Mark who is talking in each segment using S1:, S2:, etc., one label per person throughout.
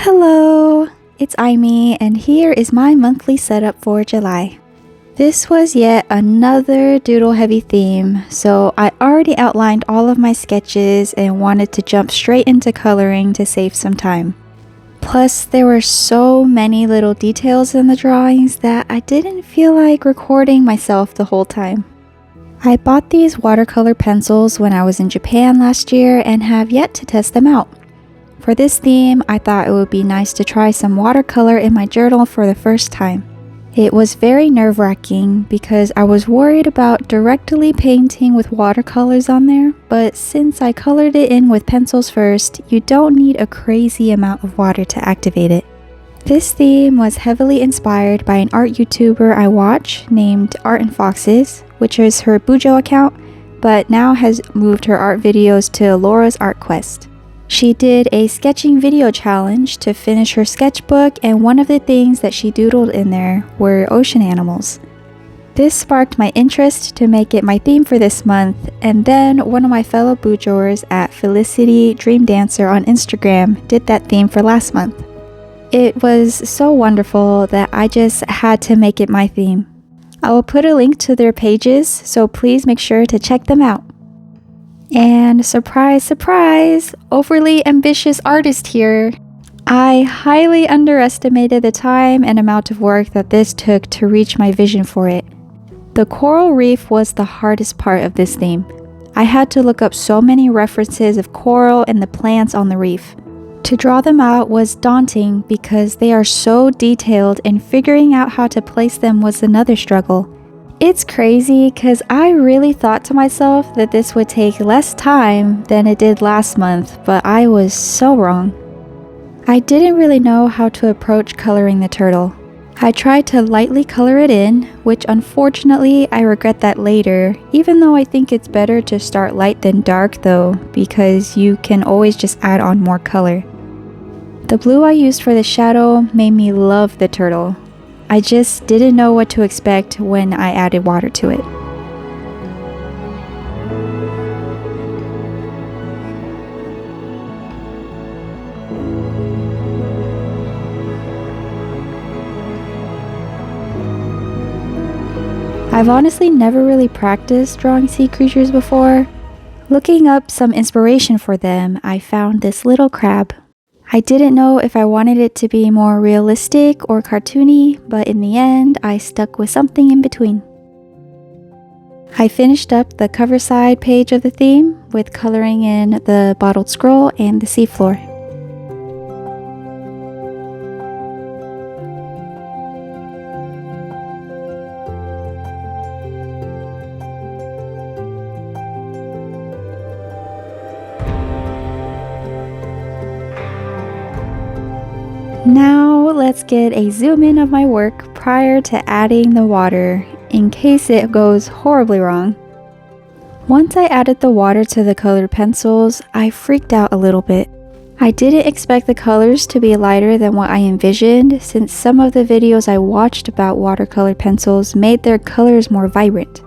S1: Hello, it's Aimee, and here is my monthly setup for July. This was yet another doodle heavy theme, so I already outlined all of my sketches and wanted to jump straight into coloring to save some time. Plus, there were so many little details in the drawings that I didn't feel like recording myself the whole time. I bought these watercolor pencils when I was in Japan last year and have yet to test them out. For this theme, I thought it would be nice to try some watercolor in my journal for the first time. It was very nerve-wracking because I was worried about directly painting with watercolors on there, but since I colored it in with pencils first, you don't need a crazy amount of water to activate it. This theme was heavily inspired by an art YouTuber I watch named Art and Foxes, which is her bujo account, but now has moved her art videos to Laura's Art Quest. She did a sketching video challenge to finish her sketchbook, and one of the things that she doodled in there were ocean animals. This sparked my interest to make it my theme for this month, and then one of my fellow bujoers at Felicity Dream Dancer on Instagram did that theme for last month. It was so wonderful that I just had to make it my theme. I will put a link to their pages, so please make sure to check them out. And surprise, surprise, overly ambitious artist here. I highly underestimated the time and amount of work that this took to reach my vision for it. The coral reef was the hardest part of this theme. I had to look up so many references of coral and the plants on the reef. To draw them out was daunting because they are so detailed, and figuring out how to place them was another struggle. It's crazy because I really thought to myself that this would take less time than it did last month, but I was so wrong. I didn't really know how to approach coloring the turtle. I tried to lightly color it in, which unfortunately I regret that later, even though I think it's better to start light than dark though, because you can always just add on more color. The blue I used for the shadow made me love the turtle. I just didn't know what to expect when I added water to it. I've honestly never really practiced drawing sea creatures before. Looking up some inspiration for them, I found this little crab. I didn't know if I wanted it to be more realistic or cartoony, but in the end, I stuck with something in between. I finished up the cover side page of the theme with coloring in the bottled scroll and the seafloor. Now let's get a zoom in of my work prior to adding the water, in case it goes horribly wrong. Once I added the water to the colored pencils, I freaked out a little bit. I didn't expect the colors to be lighter than what I envisioned, since some of the videos I watched about watercolor pencils made their colors more vibrant.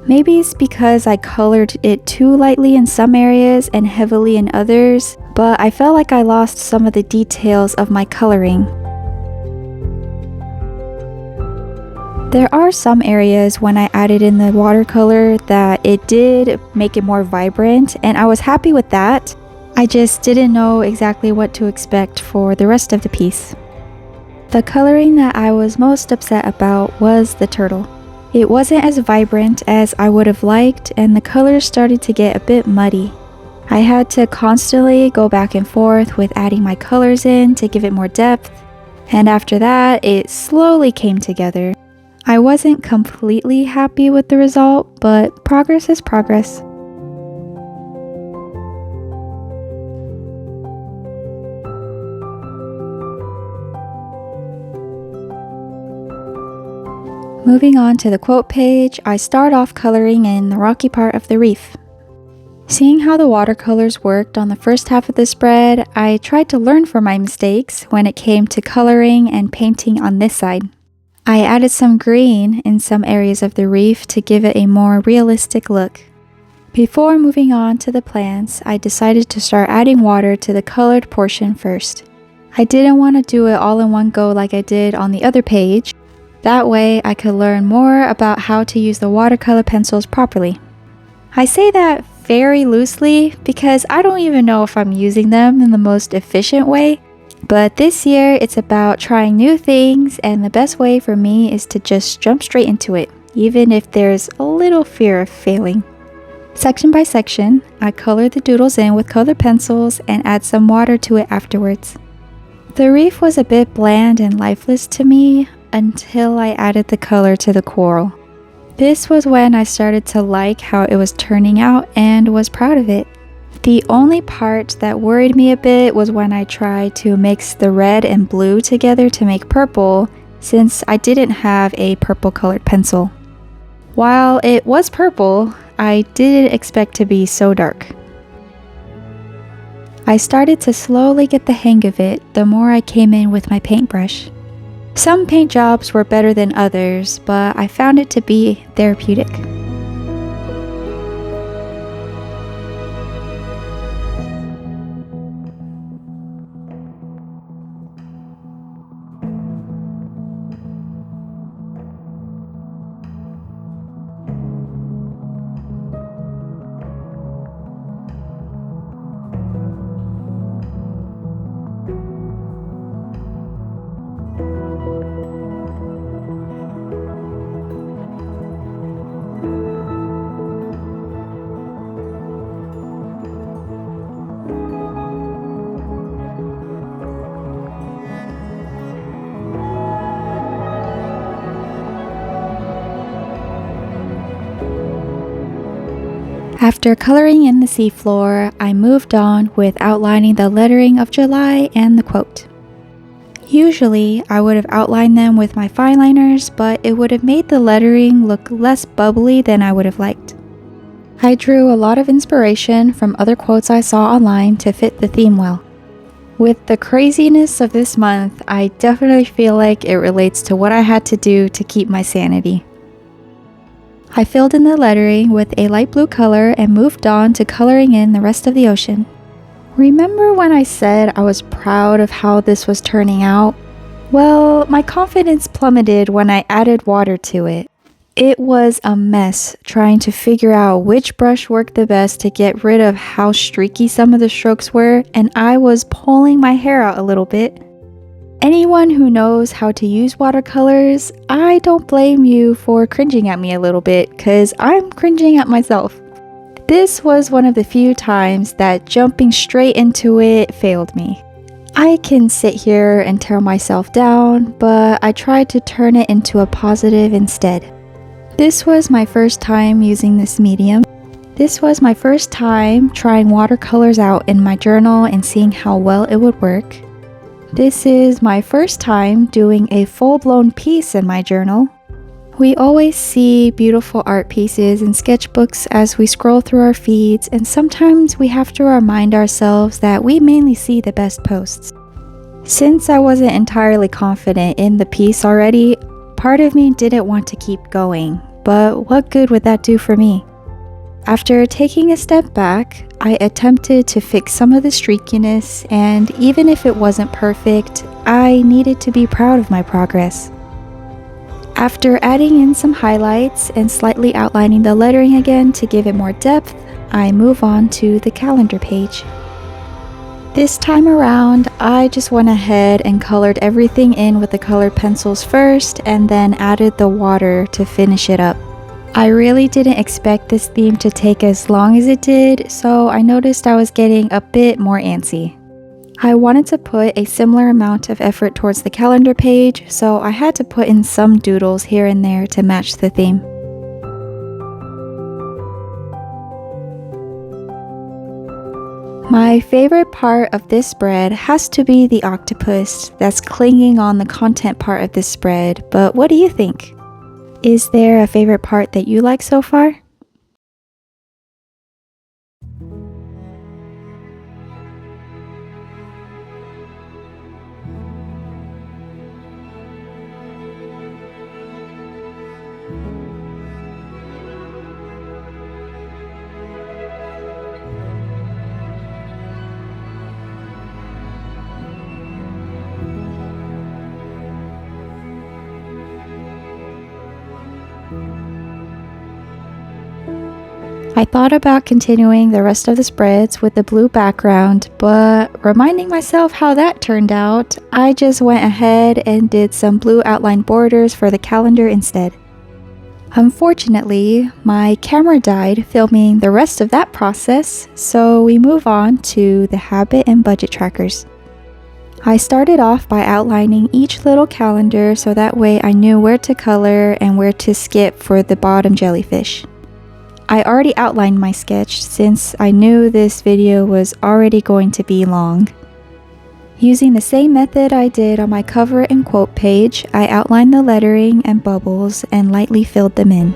S1: Maybe it's because I colored it too lightly in some areas and heavily in others, but I felt like I lost some of the details of my coloring. There are some areas when I added in the watercolor that it did make it more vibrant, and I was happy with that. I just didn't know exactly what to expect for the rest of the piece. The coloring that I was most upset about was the turtle. It wasn't as vibrant as I would have liked, and the colors started to get a bit muddy. I had to constantly go back and forth with adding my colors in to give it more depth, and after that, it slowly came together. I wasn't completely happy with the result, but progress is progress. Moving on to the quote page, I start off coloring in the rocky part of the reef. Seeing how the watercolors worked on the first half of the spread, I tried to learn from my mistakes when it came to coloring and painting on this side. I added some green in some areas of the reef to give it a more realistic look. Before moving on to the plants, I decided to start adding water to the colored portion first. I didn't want to do it all in one go like I did on the other page. That way I could learn more about how to use the watercolor pencils properly. I say that very loosely because I don't even know if I'm using them in the most efficient way. But this year it's about trying new things, and the best way for me is to just jump straight into it, even if there's a little fear of failing. Section by section, I color the doodles in with colored pencils and add some water to it afterwards. The reef was a bit bland and lifeless to me until I added the color to the coral. This was when I started to like how it was turning out and was proud of it. The only part that worried me a bit was when I tried to mix the red and blue together to make purple, since I didn't have a purple colored pencil. While it was purple, I didn't expect to be so dark. I started to slowly get the hang of it the more I came in with my paintbrush. Some paint jobs were better than others, but I found it to be therapeutic. After coloring in the seafloor, I moved on with outlining the lettering of July and the quote. Usually, I would have outlined them with my fine liners, but it would have made the lettering look less bubbly than I would have liked. I drew a lot of inspiration from other quotes I saw online to fit the theme well. With the craziness of this month, I definitely feel like it relates to what I had to do to keep my sanity. I filled in the lettering with a light blue color and moved on to coloring in the rest of the ocean. Remember when I said I was proud of how this was turning out? Well, my confidence plummeted when I added water to it. It was a mess trying to figure out which brush worked the best to get rid of how streaky some of the strokes were, and I was pulling my hair out a little bit. Anyone who knows how to use watercolors, I don't blame you for cringing at me a little bit, cause I'm cringing at myself. This was one of the few times that jumping straight into it failed me. I can sit here and tear myself down, but I tried to turn it into a positive instead. This was my first time using this medium. This was my first time trying watercolors out in my journal and seeing how well it would work. This is my first time doing a full-blown piece in my journal. We always see beautiful art pieces in sketchbooks as we scroll through our feeds, and sometimes we have to remind ourselves that we mainly see the best posts. Since I wasn't entirely confident in the piece already, part of me didn't want to keep going, but what good would that do for me? After taking a step back, I attempted to fix some of the streakiness, and even if it wasn't perfect, I needed to be proud of my progress. After adding in some highlights and slightly outlining the lettering again to give it more depth, I move on to the calendar page. This time around, I just went ahead and colored everything in with the colored pencils first and then added the water to finish it up. I really didn't expect this theme to take as long as it did, so I noticed I was getting a bit more antsy. I wanted to put a similar amount of effort towards the calendar page, so I had to put in some doodles here and there to match the theme. My favorite part of this spread has to be the octopus that's clinging on the content part of this spread, but what do you think? Is there a favorite part that you like so far? I thought about continuing the rest of the spreads with the blue background, but reminding myself how that turned out, I just went ahead and did some blue outline borders for the calendar instead. Unfortunately, my camera died filming the rest of that process, so we move on to the habit and budget trackers. I started off by outlining each little calendar so that way I knew where to color and where to skip for the bottom jellyfish. I already outlined my sketch since I knew this video was already going to be long. Using the same method I did on my cover and quote page, I outlined the lettering and bubbles and lightly filled them in.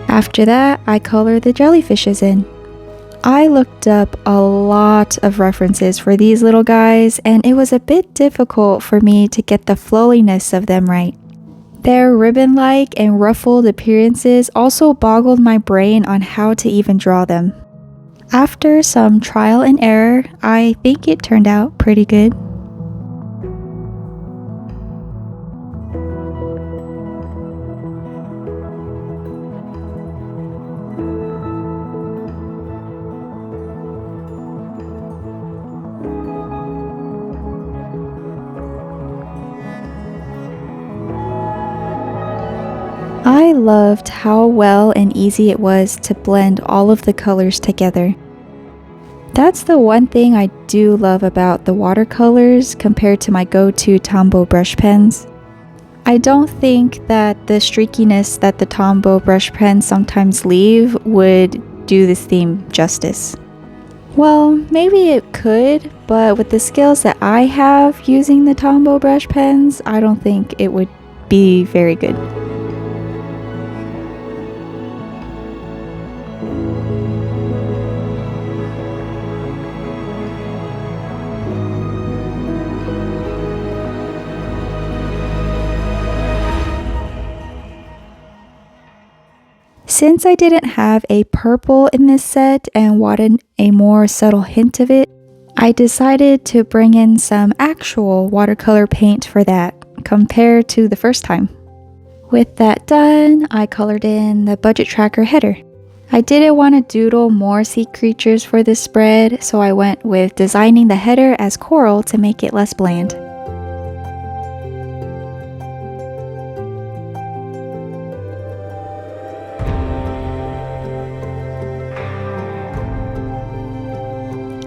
S1: After that, I colored the jellyfishes in. I looked up a lot of references for these little guys, and it was a bit difficult for me to get the flowiness of them right. Their ribbon-like and ruffled appearances also boggled my brain on how to even draw them. After some trial and error, I think it turned out pretty good. I loved how well and easy it was to blend all of the colors together. That's the one thing I do love about the watercolors compared to my go-to Tombow brush pens. I don't think that the streakiness that the Tombow brush pens sometimes leave would do this theme justice. Well, maybe it could, but with the skills that I have using the Tombow brush pens, I don't think it would be very good. Since I didn't have a purple in this set and wanted a more subtle hint of it, I decided to bring in some actual watercolor paint for that, compared to the first time. With that done, I colored in the budget tracker header. I didn't want to doodle more sea creatures for this spread, so I went with designing the header as coral to make it less bland.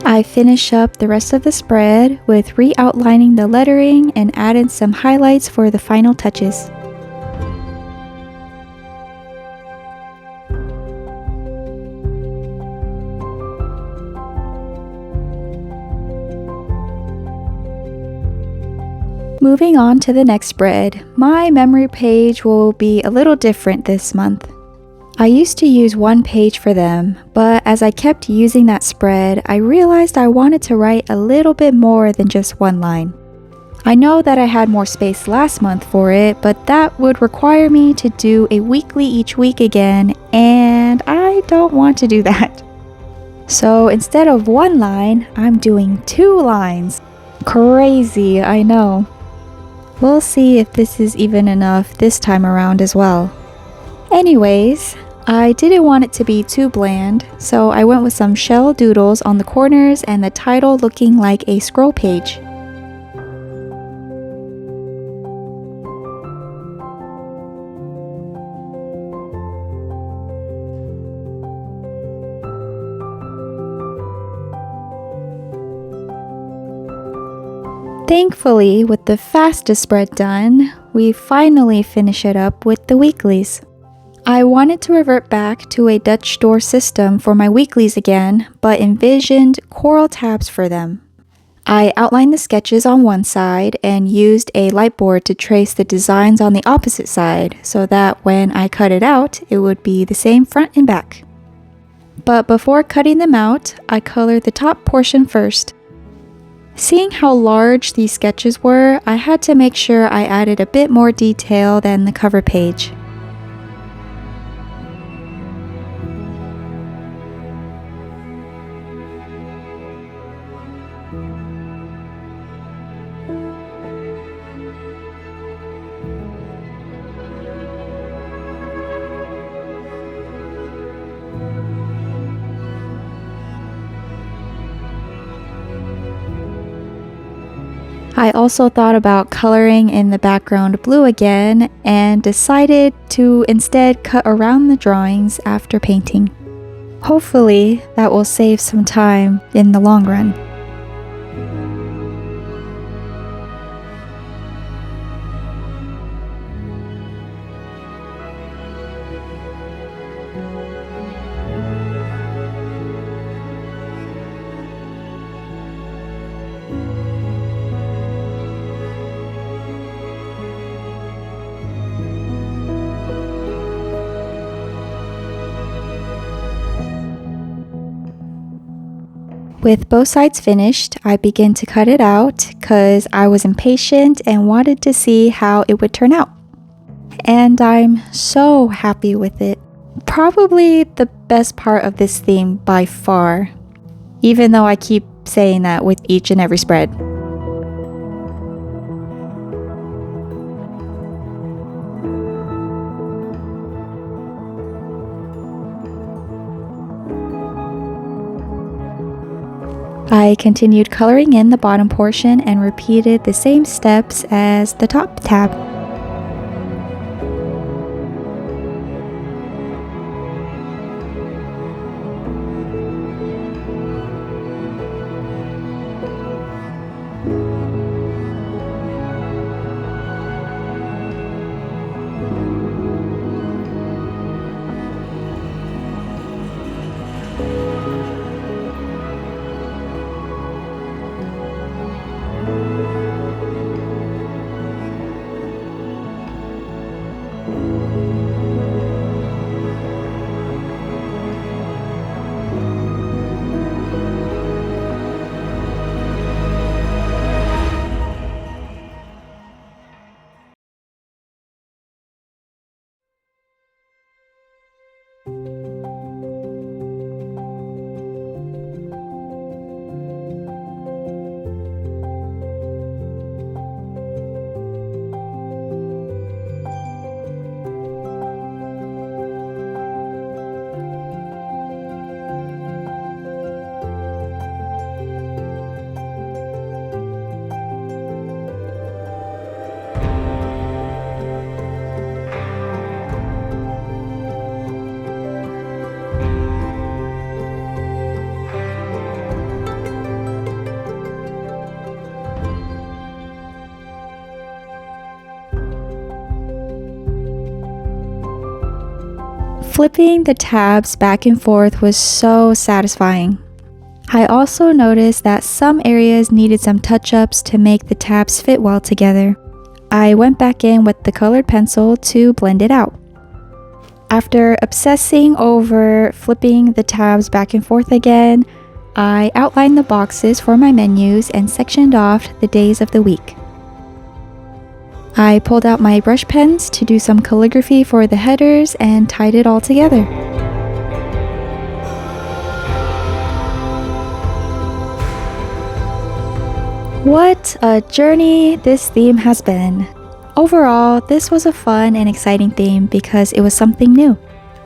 S1: I finish up the rest of the spread with re-outlining the lettering and added some highlights for the final touches. Moving on to the next spread, my memory page will be a little different this month. I used to use one page for them, but as I kept using that spread, I realized I wanted to write a little bit more than just one line. I know that I had more space last month for it, but that would require me to do a weekly each week again, and I don't want to do that. So instead of one line, I'm doing 2 lines. Crazy, I know. We'll see if this is even enough this time around as well. Anyways, I didn't want it to be too bland, so I went with some shell doodles on the corners and the title looking like a scroll page. Thankfully, with the fastest spread done, we finally finish it up with the weeklies. I wanted to revert back to a Dutch door system for my weeklies again, but envisioned coral tabs for them. I outlined the sketches on one side and used a light board to trace the designs on the opposite side so that when I cut it out, it would be the same front and back. But before cutting them out, I colored the top portion first. Seeing how large these sketches were, I had to make sure I added a bit more detail than the cover page. I also thought about coloring in the background blue again and decided to instead cut around the drawings after painting. Hopefully, that will save some time in the long run. With both sides finished, I began to cut it out because I was impatient and wanted to see how it would turn out. And I'm so happy with it. Probably the best part of this theme by far, even though I keep saying that with each and every spread. I continued coloring in the bottom portion and repeated the same steps as the top tab. Flipping the tabs back and forth was so satisfying. I also noticed that some areas needed some touch-ups to make the tabs fit well together. I went back in with the colored pencil to blend it out. After obsessing over flipping the tabs back and forth again, I outlined the boxes for my menus and sectioned off the days of the week. I pulled out my brush pens to do some calligraphy for the headers and tied it all together. What a journey this theme has been. Overall, this was a fun and exciting theme because it was something new.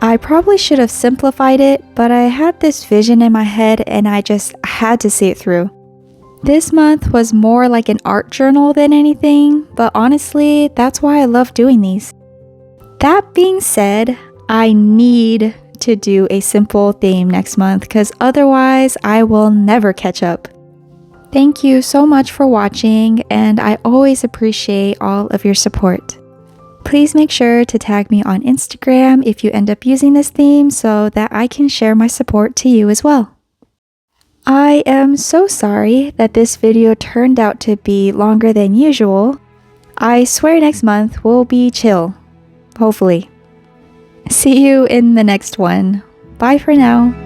S1: I probably should have simplified it, but I had this vision in my head and I just had to see it through. This month was more like an art journal than anything, but honestly, that's why I love doing these. That being said, I need to do a simple theme next month because otherwise I will never catch up. Thank you so much for watching, and I always appreciate all of your support. Please make sure to tag me on Instagram if you end up using this theme so that I can share my support to you as well. I am so sorry that this video turned out to be longer than usual. I swear next month will be chill. Hopefully. See you in the next one. Bye for now.